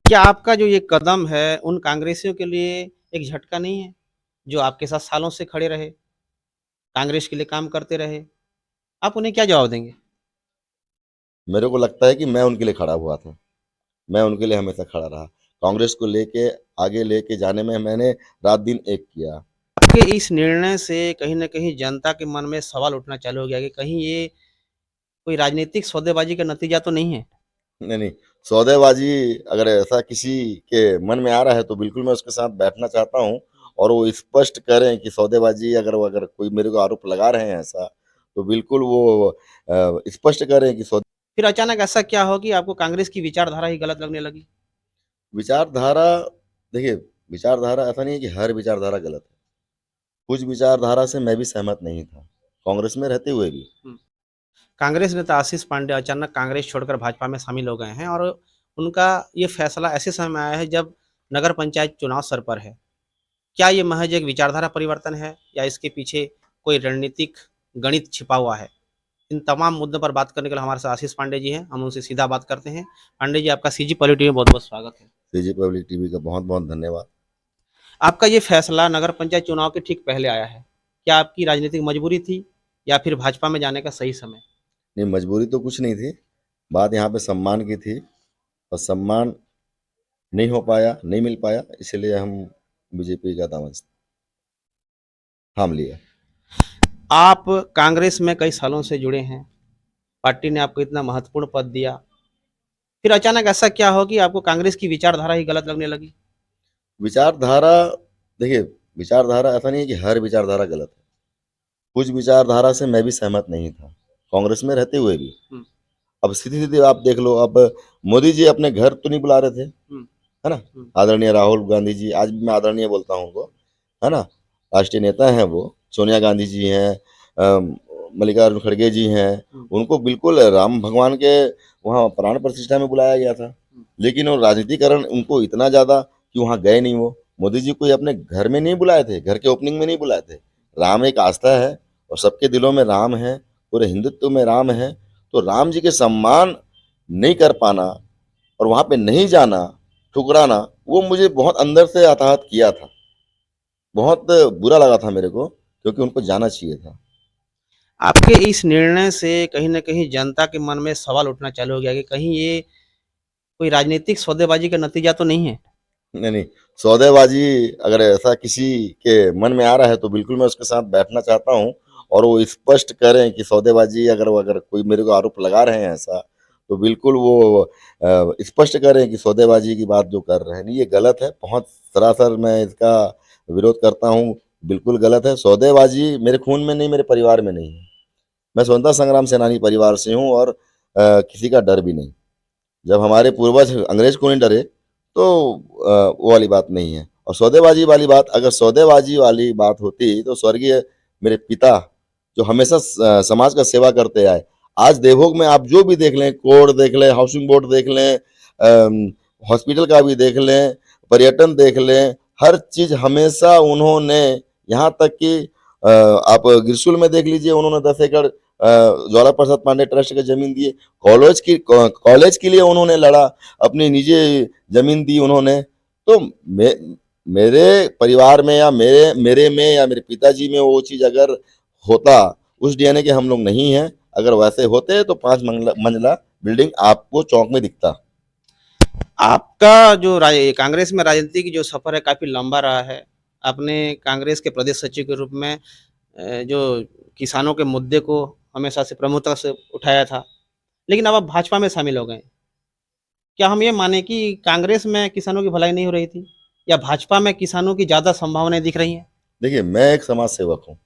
क्या आपका जो ये कदम है, उन कांग्रेसियों के लिए एक झटका नहीं है, जो आपके साथ सालों से खड़े रहे, कांग्रेस के लिए काम करते रहे? आप उन्हें क्या जवाब देंगे? मेरे को लगता है कि मैं उनके लिए खड़ा हुआ था। मैं उनके लिए हमेशा खड़ा रहा। कांग्रेस को लेके आगे लेके जाने में मैंने रात-दिन एक किया। आपके इस निर्णय से कहीं न कहीं जनता के मन में सवाल उठना चालू हो गया कि कहीं ये कोई राजनीतिक सौदेबाजी का नतीजा तो नहीं है? नहीं, नहीं, सौदेबाजी अगर ऐसा किसी के मन में आ रहा है तो बिल्कुल मैं उसके साथ बैठना चाहता हूँ और वो स्पष्ट करें कि सौदेबाजी अगर कोई मेरे को आरोप लगा रहे हैं ऐसा, तो बिल्कुल वो स्पष्ट करें कि फिर अचानक ऐसा क्या हो कि आपको कांग्रेस की विचारधारा ही गलत लगने लगी? विचारधारा देखिए, विचारधारा ऐसा नहीं है कि हर विचारधारा गलत है। कुछ विचारधारा से मैं भी सहमत नहीं था, कांग्रेस में रहते हुए भी। हुँ। कांग्रेस नेता आशीष पांडे अचानक कांग्रेस छोड़कर भाजपा में शामिल हो गए हैं और उनका ये फैसला ऐसे समय में आया है जब नगर पंचायत चुनाव सर पर है। क्या ये महज एक विचारधारा परिवर्तन है या इसके पीछे कोई रणनीतिक गणित छिपा हुआ है? इन तमाम मुद्दों पर बात करने के लिए हमारे साथ आशीष पांडे जी हैं, हम उनसे सीधा बात करते हैं। पांडे जी, आपका सीजी पॉलिटी में बहुत-बहुत स्वागत है। सीजी पब्लिक टीवी का बहुत-बहुत धन्यवाद। आपका ये फैसला नगर पंचायत चुनाव के ठीक पहले आया है। क्या आपकी राजनीतिक मजबूरी थी या फिर भाजपा में जाने का सही समय? नहीं, मजबूरी तो कुछ नहीं थी, बात यहाँ पे सम्मान की थी और सम्मान नहीं हो पाया, नहीं मिल पाया, इसलिए हम बीजेपी का दामन थाम लिया। आप कांग्रेस में कई सालों से जुड़े हैं, पार्टी ने आपको इतना महत्वपूर्ण पद दिया, फिर अचानक ऐसा क्या हो कि आपको कांग्रेस की विचारधारा ही गलत लगने लगी? विचारधारा देखिए, विचारधारा ऐसा नहीं है कि हर विचारधारा गलत है। कुछ विचारधारा से मैं भी सहमत नहीं था, कांग्रेस में रहते हुए भी। हुँ, अब सीधी-सीधी आप देख लो, अब मोदी जी अपने घर तो नहीं बुला रहे थे, हुँ, है ना? हुँ, आदरणीय राहुल गांधी जी, आज भी मैं आदरणीय बोलता हूँ उनको, है ना? राष्ट्रीय नेता हैं वो, सोनिया गांधी जी हैं, मल्लिकार्जुन खड़गे जी हैं, हुँ, उनको बिल्कुल राम भगवान के वहाँ प्राण प्रतिष्ठा में बुलाया गया था। हुँ। लेकिन वो राजनीतिकरण उनको इतना ज़्यादा कि वहाँ गए नहीं वो। मोदी जी कोई अपने घर में नहीं बुलाए थे, घर के ओपनिंग में नहीं बुलाए थे। राम एक आस्था है और सबके दिलों में राम है, पूरे हिंदुत्व में राम है, तो राम जी के सम्मान नहीं कर पाना और वहाँ पे नहीं जाना, ठुकराना, वो मुझे बहुत अंदर से आहत किया था। बहुत बुरा लगा था मेरे को, क्योंकि उनको जाना चाहिए था। आपके इस निर्णय से कहीं न कहीं जनता के मन में सवाल उठना चालू हो गया कि कहीं ये कोई राजनीतिक सौदेबाजी का नतीजा तो नहीं है? नहीं, नहीं, सौदेबाजी अगर ऐसा किसी के मन में आ रहा है तो बिल्कुल मैं उसके साथ बैठना चाहता हूँ और वो स्पष्ट करें कि सौदेबाजी अगर कोई मेरे को आरोप लगा रहे हैं ऐसा, तो बिल्कुल वो स्पष्ट करें कि सौदेबाजी की बात जो कर रहे हैं, नहीं ये गलत है, बहुत सरासर मैं इसका विरोध करता हूँ, बिल्कुल गलत है। सौदेबाजी मेरे खून में नहीं, मेरे परिवार में नहीं है। मैं स्वतंत्रता संग्राम सेनानी परिवार से हूँ और किसी का डर भी नहीं। जब हमारे पूर्वज अंग्रेज को नहीं डरे, तो वो वाली बात नहीं है। और सौदेबाजी वाली बात, अगर सौदेबाजी वाली बात होती तो स्वर्गीय मेरे पिता, जो हमेशा समाज का सेवा करते आए, आज देवभोग में आप जो भी देख लें, कोर्ट देख लें, हाउसिंग बोर्ड देख लें, हॉस्पिटल का भी देख लें, पर्यटन देख लें, हर चीज़ हमेशा उन्होंने, यहाँ तक कि आप त्रिशूल में देख लीजिए, उन्होंने 10 एकड़ ज्वाला प्रसाद पांडे ट्रस्ट का ज़मीन दिए। कॉलेज के लिए उन्होंने लड़ा, अपनी निजी ज़मीन दी उन्होंने। तो मेरे परिवार में या मेरे मेरे में या मेरे पिताजी में वो चीज़ अगर होता, उस डीएनए के हम लोग नहीं हैं। अगर वैसे होते तो 5 मंगला मंजिला बिल्डिंग आपको चौक में दिखता। आपका जो कांग्रेस में राजनीतिक जो सफ़र है काफ़ी लंबा रहा है। आपने कांग्रेस के प्रदेश सचिव के रूप में जो किसानों के मुद्दे को हमेशा से प्रमुखता से उठाया था। लेकिन अब आप भाजपा में शामिल हो गए। क्या हम ये माने कि कांग्रेस में किसानों की भलाई नहीं हो रही थी? या भाजपा में किसानों की ज़्यादा संभावनाएँ दिख रही हैं? देखिए, मैं एक समाज सेवक हूँ।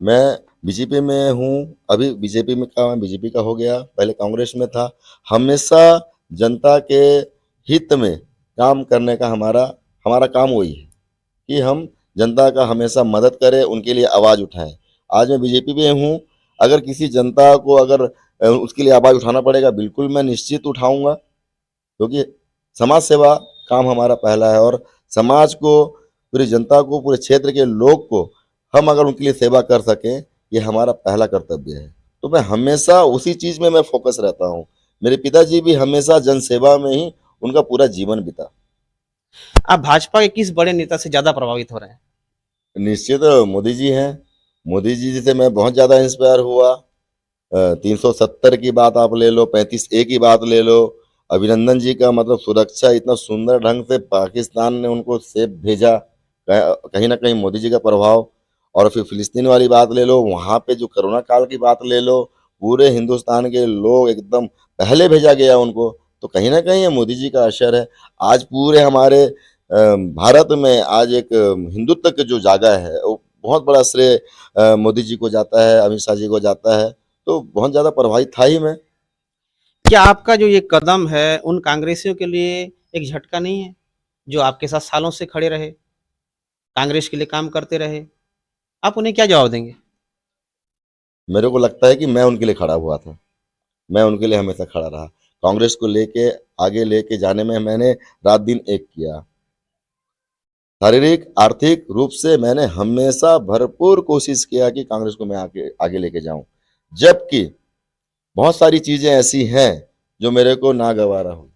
मैं बीजेपी में हूँ, अभी मैं बीजेपी का हो गया, पहले कांग्रेस में था। हमेशा जनता के हित में काम करने का हमारा हमारा काम वही है कि हम जनता का हमेशा मदद करें, उनके लिए आवाज़ उठाएँ। आज मैं बीजेपी में हूँ, अगर किसी जनता को अगर उसके लिए आवाज़ उठाना पड़ेगा, बिल्कुल मैं निश्चित उठाऊँगा, क्योंकि समाज सेवा काम हमारा पहला है और समाज को, पूरी जनता को, पूरे क्षेत्र के लोग को हम अगर उनके लिए सेवा कर सकें, ये हमारा पहला कर्तव्य है। तो मैं हमेशा उसी चीज़ में मैं फ़ोकस रहता हूँ। मेरे पिताजी भी हमेशा जनसेवा में ही उनका पूरा जीवन बीता। आप भाजपा के किस बड़े नेता से ज़्यादा प्रभावित हो रहे हैं? निश्चित मोदी जी हैं। मोदी जी से मैं बहुत ज़्यादा इंस्पायर हुआ। 370 की बात आप ले लो, 35A की बात ले लो। अभिनंदन जी का मतलब सुरक्षा इतना सुंदर ढंग से पाकिस्तान ने उनको सेफ भेजा, कहीं न कहीं मोदी जी का प्रभाव। और फिर फ़िलिस्तीन वाली बात ले लो, वहाँ पे जो कोरोना काल की बात ले लो, पूरे हिंदुस्तान के लोग एकदम पहले भेजा गया उनको, तो कहीं न कहीं ये मोदी जी का असर है। आज पूरे हमारे भारत में आज एक हिंदुत्व का जो जागा है, वो बहुत बड़ा श्रेय मोदी जी को जाता है, अमित शाह जी को जाता है। तो बहुत ज़्यादा प्रभावित था ही मैं। क्या आपका जो ये कदम है, उन कांग्रेसियों के लिए एक झटका नहीं है, जो आपके साथ सालों से खड़े रहे, कांग्रेस के लिए काम करते रहे? आप उन्हें क्या जवाब देंगे? मेरे को लगता है कि मैं उनके लिए खड़ा हुआ था। मैं उनके लिए हमेशा खड़ा रहा। कांग्रेस को लेके आगे लेके जाने में मैंने रात-दिन एक किया। शारीरिक, आर्थिक रूप से मैंने हमेशा भरपूर कोशिश किया कि कांग्रेस को मैं आगे आगे लेके जाऊँ। जबकि बहुत सारी चीज़ें ऐसी हैं, जो मेरे को नागवारा हुई।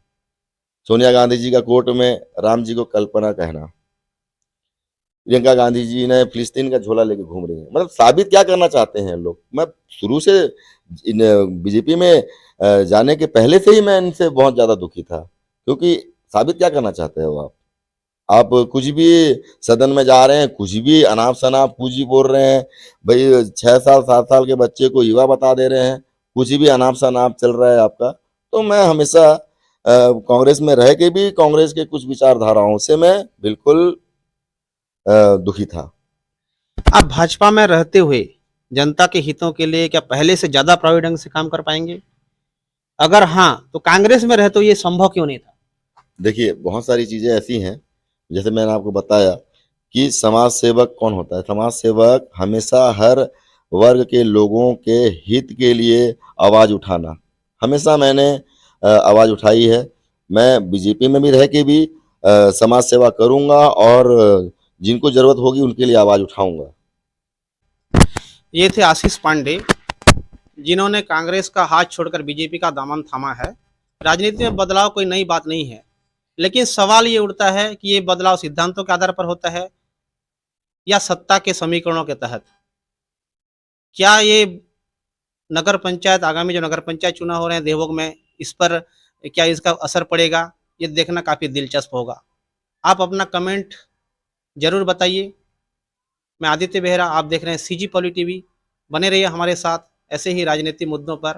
सोनिया गांधी जी का कोर्ट में राम जी को कल्पना कहना। प्रियंका गांधी जी ने फ़िलिस्तीन का झोला लेके घूम रही हैं। मतलब साबित क्या करना चाहते हैं लोग? मैं शुरू से इन बीजेपी में जाने के पहले से ही मैं इनसे बहुत ज़्यादा दुखी था। क्योंकि साबित क्या करना चाहते हो आप? आप कुछ भी सदन में जा रहे हैं, कुछ भी अनाप-शनाप कुछ भी बोल रहे हैं। भई 6 साल, 7 साल के बच्चे को युवा बता दे रहे हैं। कुछ भी अनाप-शनाप चल रहा है आपका। तो मैं हमेशा कांग्रेस में रह के भी कांग्रेस के कुछ विचारधाराओं से मैं बिल्कुल दुखी था। आप भाजपा में रहते हुए जनता के हितों के लिए क्या पहले से ज़्यादा प्रभावी ढंग से काम कर पाएँगे? अगर हाँ, तो कांग्रेस में रहते हुए ये संभव क्यों नहीं था? देखिए, बहुत सारी चीज़ें ऐसी हैं, जैसे मैंने आपको बताया कि समाज सेवक कौन होता है? समाज सेवक हमेशा हर वर्ग के लोगों के हित के लिए आवाज़ उठाना। हमेशा मैंने आवाज़ उठाई है। मैं बीजेपी में भी रह के भी समाज सेवा करूँगा और जिनको ज़रूरत होगी उनके लिए आवाज़ उठाऊँगा। ये थे आशीष पांडे, जिन्होंने कांग्रेस का हाथ छोड़कर बीजेपी का दामन थामा है। राजनीति में बदलाव कोई नई बात नहीं है, लेकिन सवाल ये उठता है कि ये बदलाव सिद्धांतों के आधार पर होता है या सत्ता के समीकरणों के तहत? क्या ये नगर पंचायत आगामी जो नगर पंचायत चुनाव हो रहे हैं देवोग में, इस पर क्या इसका असर पड़ेगा? ये देखना काफ़ी दिलचस्प होगा। आप अपना कमेंट ज़रूर बताइए। मैं आदित्य बेहरा, आप देख रहे हैं सीजी पॉली टीवी। बने रहिए हमारे साथ ऐसे ही राजनीतिक मुद्दों पर।